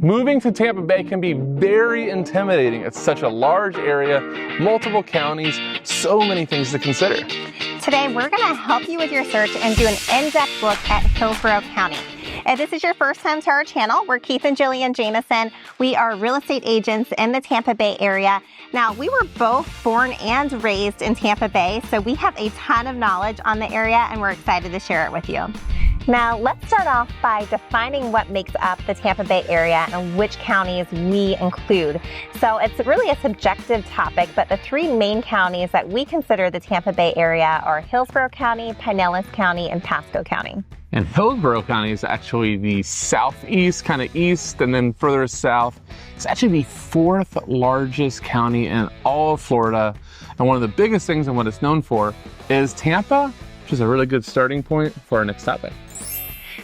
Moving to Tampa Bay can be very intimidating. It's such a large area, multiple counties, so many things to consider. Today, we're going to help you with your search and do an in-depth look at Hillsborough County. If this is your first time to our channel, we're Keith and Jillian Jamison. We are real estate agents in the Tampa Bay area. Now, we were both born and raised in Tampa Bay, so we have a ton of knowledge on the area and we're excited to share it with you. Now, let's start off by defining what makes up the Tampa Bay area and which counties we include. So it's really a subjective topic, but the three main counties that we consider the Tampa Bay area are Hillsborough County, Pinellas County, and Pasco County. And Hillsborough County is actually the southeast, kind of east, and then further south. It's actually the fourth largest county in all of Florida. And one of the biggest things and what it's known for is Tampa, which is a really good starting point for our next topic.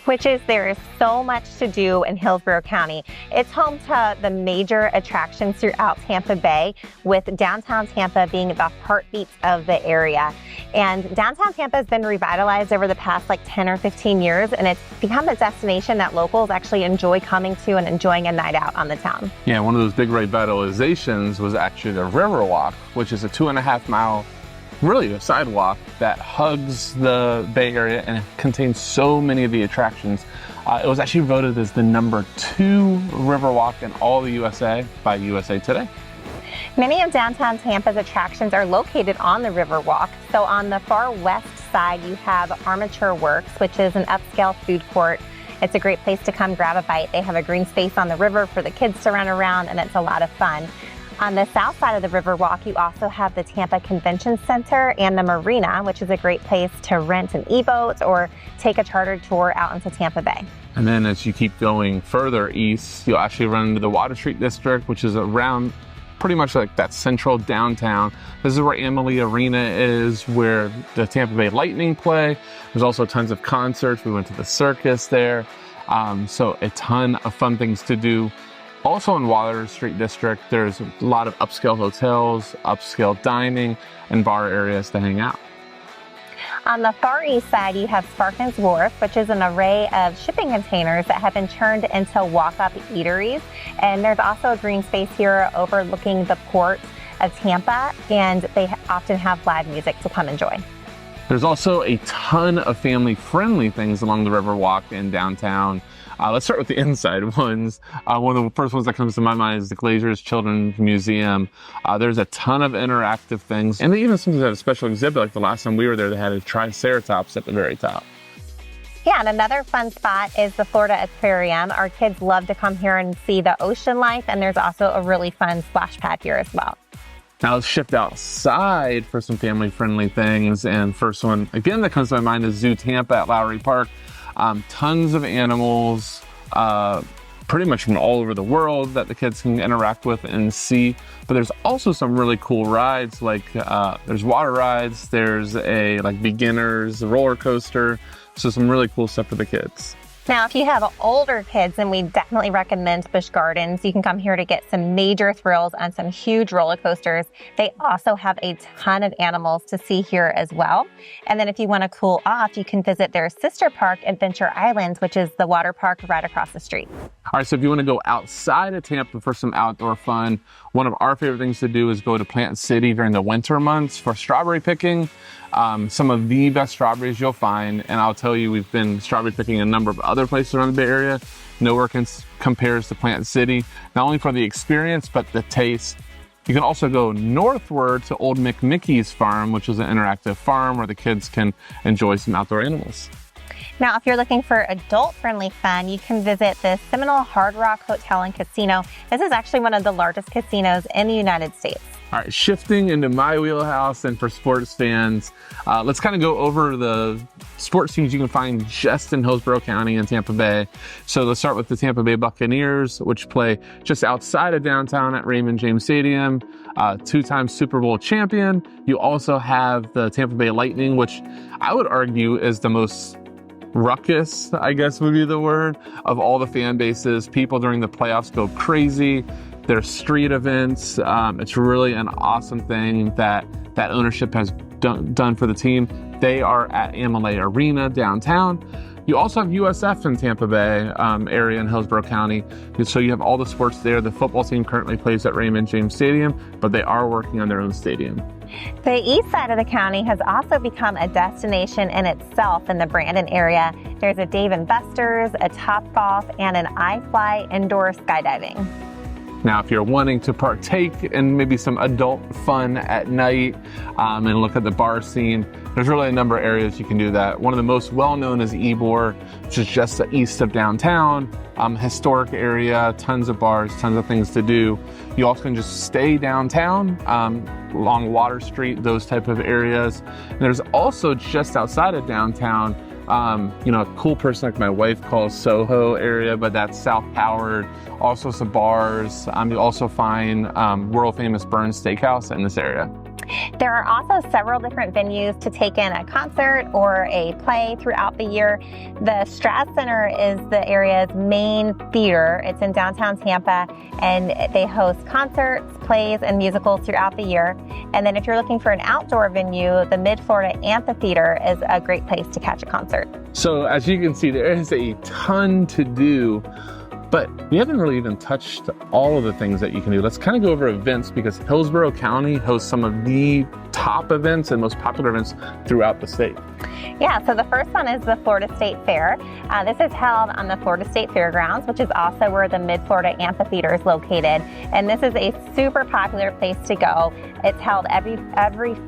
Which is there is so much to do in Hillsborough County. It's home to the major attractions throughout Tampa Bay, with downtown Tampa being the heartbeat of the area. And downtown Tampa has been revitalized over the past 10 or 15 years, and it's become a destination that locals actually enjoy coming to and enjoying a night out on the town. Yeah, one of those big revitalizations was actually the Riverwalk, which is a 2.5 mile really a sidewalk that hugs the Bay Area and it contains so many of the attractions. It was actually voted as the #2 Riverwalk in all the USA by USA Today. Many of downtown Tampa's attractions are located on the Riverwalk. So on the far west side, you have Armature Works, which is an upscale food court. It's a great place to come grab a bite. They have a green space on the river for the kids to run around, and it's a lot of fun. On the south side of the Riverwalk, you also have the Tampa Convention Center and the Marina, which is a great place to rent an e-boat or take a chartered tour out into Tampa Bay. And then as you keep going further east, you'll actually run into the Water Street District, which is around pretty much like that central downtown. This is where Amalie Arena is, where the Tampa Bay Lightning play. There's also tons of concerts. We went to the circus there. So a ton of fun things to do. Also in Water Street District, there's a lot of upscale hotels, upscale dining, and bar areas to hang out. On the far east side, you have Sparkins Wharf, which is an array of shipping containers that have been turned into walk-up eateries. And there's also a green space here overlooking the port of Tampa, and they often have live music to come enjoy. There's also a ton of family-friendly things along the Riverwalk in downtown. Let's start with the inside ones. One of the first ones that comes to my mind is the Glazer's Children's Museum. There's a ton of interactive things, and they even sometimes have a special exhibit. Like the last time we were there, they had a Triceratops at the very top. Yeah, and another fun spot is the Florida Aquarium. Our kids love to come here and see the ocean life, and there's also a really fun splash pad here as well. Now let's shift outside for some family-friendly things. And first one, again, that comes to my mind is Zoo Tampa at Lowry Park. Tons of animals, pretty much from all over the world that the kids can interact with and see. But there's also some really cool rides, like there's water rides, there's a beginners roller coaster. So some really cool stuff for the kids. Now, if you have older kids, then we definitely recommend Busch Gardens. You can come here to get some major thrills on some huge roller coasters. They also have a ton of animals to see here as well. And then if you want to cool off, you can visit their sister park, Adventure Island, which is the water park right across the street. All right, so if you want to go outside of Tampa for some outdoor fun, one of our favorite things to do is go to Plant City during the winter months for strawberry picking. Some of the best strawberries you'll find, and I'll tell you, we've been strawberry picking in a number of other places around the Bay Area. Nowhere compares to Plant City, not only for the experience, but the taste. You can also go northward to Old McMickey's farm, which is an interactive farm where the kids can enjoy some outdoor animals. Now, if you're looking for adult-friendly fun, you can visit the Seminole Hard Rock Hotel and Casino. This is actually one of the largest casinos in the United States. All right, shifting into my wheelhouse and for sports fans, let's kind of go over the sports teams you can find just in Hillsborough County and Tampa Bay. So let's start with the Tampa Bay Buccaneers, which play just outside of downtown at Raymond James Stadium, two-time Super Bowl champion. You also have the Tampa Bay Lightning, which I would argue is the most ruckus, I guess would be the word, of all the fan bases. People during the playoffs go crazy. There's street events. It's really an awesome thing that ownership has done for the team. They are at Amalie Arena downtown. You also have USF in Tampa Bay area in Hillsborough County. So you have all the sports there. The football team currently plays at Raymond James Stadium, but they are working on their own stadium. The east side of the county has also become a destination in itself in the Brandon area. There's a Dave & Buster's, a Topgolf, and an iFly indoor skydiving. Now, if you're wanting to partake in maybe some adult fun at night and look at the bar scene, there's really a number of areas you can do that. One of the most well-known is Ybor, which is just east of downtown. Historic area, tons of bars, tons of things to do. You also can just stay downtown along Water Street, those type of areas. And there's also just outside of downtown, a cool person like my wife calls Soho area, but that's South Howard. Also some bars. You also find world famous Burns Steakhouse in this area. There are also several different venues to take in a concert or a play throughout the year. The Strat Center is the area's main theater. It's in downtown Tampa, and they host concerts, plays, and musicals throughout the year. And then if you're looking for an outdoor venue, the Mid-Florida Amphitheater is a great place to catch a concert. So as you can see, there is a ton to do, but we haven't really even touched all of the things that you can do. Let's kind of go over events, because Hillsborough County hosts some of the top events and most popular events throughout the state. Yeah, so the first one is the Florida State Fair. This is held on the Florida State Fairgrounds, which is also where the Mid-Florida Amphitheater is located. And this is a super popular place to go. It's held every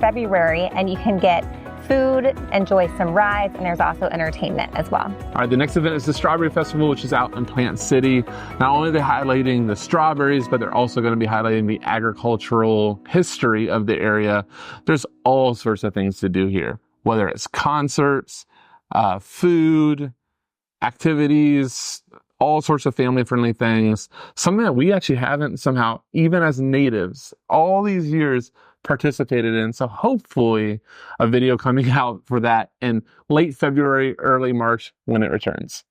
February, and you can get food, enjoy some rides, and there's also entertainment as well. All right, the next event is the Strawberry Festival, which is out in Plant City. Not only are they highlighting the strawberries, but they're also going to be highlighting the agricultural history of the area. There's all sorts of things to do here, whether it's concerts, food, activities, all sorts of family-friendly things. Something that we actually haven't somehow, even as natives, all these years participated in. So hopefully a video coming out for that in late February, early March when it returns.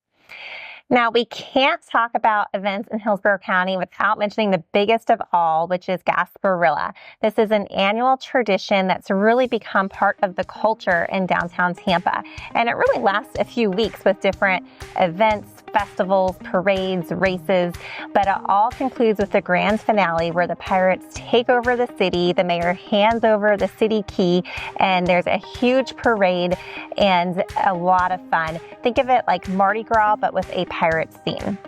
Now, we can't talk about events in Hillsborough County without mentioning the biggest of all, which is Gasparilla. This is an annual tradition that's really become part of the culture in downtown Tampa. And it really lasts a few weeks with different events, festivals, parades, races, but it all concludes with the grand finale where the pirates take over the city, the mayor hands over the city key, and there's a huge parade and a lot of fun. Think of it like Mardi Gras, but with a pirates theme.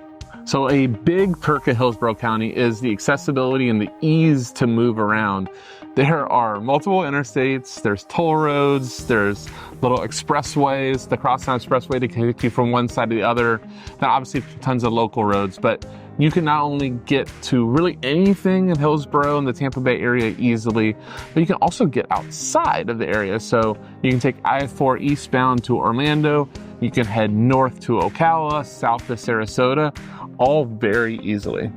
So a big perk of Hillsborough County is the accessibility and the ease to move around. There are multiple interstates, there's toll roads, there's little expressways, the Crosstown Expressway to connect you from one side to the other, then obviously tons of local roads, but you can not only get to really anything in Hillsborough and the Tampa Bay area easily, but you can also get outside of the area. So you can take I-4 eastbound to Orlando, you can head north to Ocala, south to Sarasota, all very easily.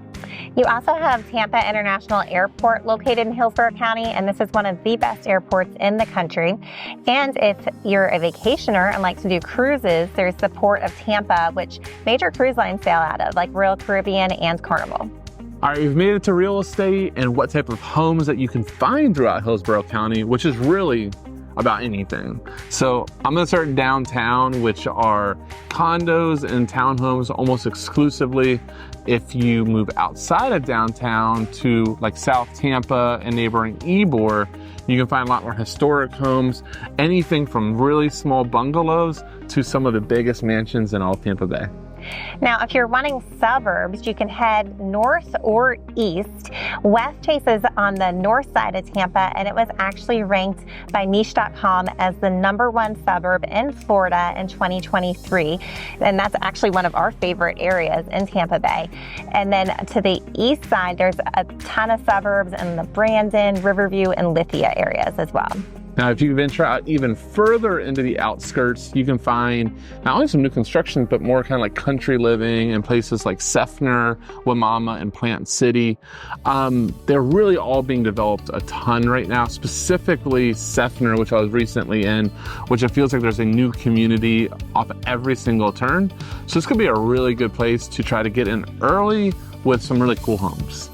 You also have Tampa International Airport located in Hillsborough County, and this is one of the best airports in the country. And if you're a vacationer and like to do cruises, there's the Port of Tampa, which major cruise lines sail out of, like Royal Caribbean and Carnival. All right, we've made it to real estate and what type of homes that you can find throughout Hillsborough County, which is really about anything. So I'm gonna start downtown, which are condos and townhomes almost exclusively. If you move outside of downtown to like South Tampa and neighboring Ybor, you can find a lot more historic homes, anything from really small bungalows to some of the biggest mansions in all of Tampa Bay. Now, if you're wanting suburbs, you can head north or east. West Chase is on the north side of Tampa, and it was actually ranked by Niche.com as the #1 suburb in Florida in 2023. And that's actually one of our favorite areas in Tampa Bay. And then to the east side, there's a ton of suburbs in the Brandon, Riverview, and Lithia areas as well. Now, if you venture out even further into the outskirts, you can find not only some new construction, but more kind of like country living in places like Seffner, Wamama, and Plant City. They're really all being developed a ton right now, specifically Seffner, which I was recently in, which it feels like there's a new community off every single turn. So this could be a really good place to try to get in early with some really cool homes.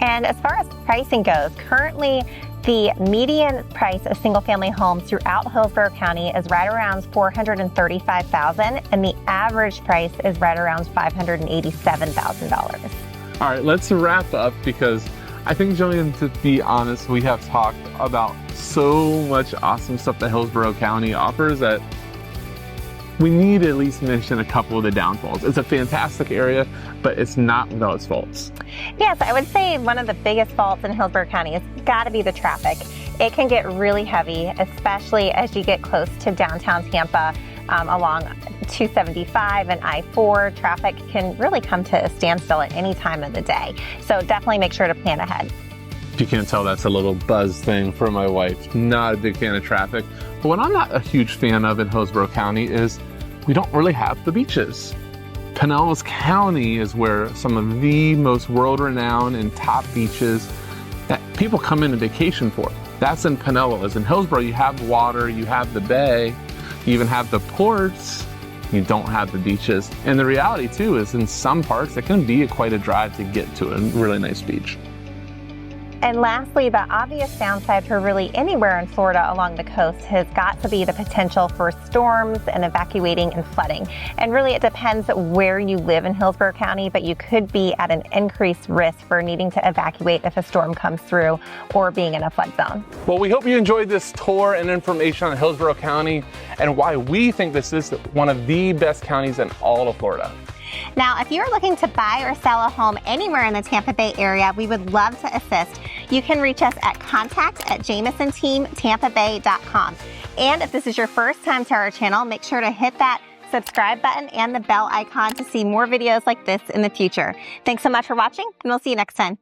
And as far as pricing goes, currently The median price of single-family homes throughout Hillsborough County is right around $435,000, and the average price is right around $587,000. All right, let's wrap up because I think, Jillian, to be honest, we have talked about so much awesome stuff that Hillsborough County offers that we need to at least mention a couple of the downfalls. It's a fantastic area, but it's not without its faults. Yes, I would say one of the biggest faults in Hillsborough County has got to be the traffic. It can get really heavy, especially as you get close to downtown Tampa. Along 275 and I-4, traffic can really come to a standstill at any time of the day. So definitely make sure to plan ahead. If you can't tell, that's a little buzz thing for my wife. Not a big fan of traffic. But what I'm not a huge fan of in Hillsborough County is we don't really have the beaches. Pinellas County is where some of the most world-renowned and top beaches that people come in and vacation for. That's in Pinellas. In Hillsborough, you have water, you have the bay, you even have the ports, you don't have the beaches. And the reality too is in some parts, it can be quite a drive to get to a really nice beach. And lastly, the obvious downside for really anywhere in Florida along the coast has got to be the potential for storms and evacuating and flooding. And really it depends where you live in Hillsborough County, but you could be at an increased risk for needing to evacuate if a storm comes through or being in a flood zone. Well, we hope you enjoyed this tour and information on Hillsborough County and why we think this is one of the best counties in all of Florida. Now, if you're looking to buy or sell a home anywhere in the Tampa Bay area, we would love to assist. You can reach us at contact@JamisonTeamTampaBay.com. And if this is your first time to our channel, make sure to hit that subscribe button and the bell icon to see more videos like this in the future. Thanks so much for watching, and we'll see you next time.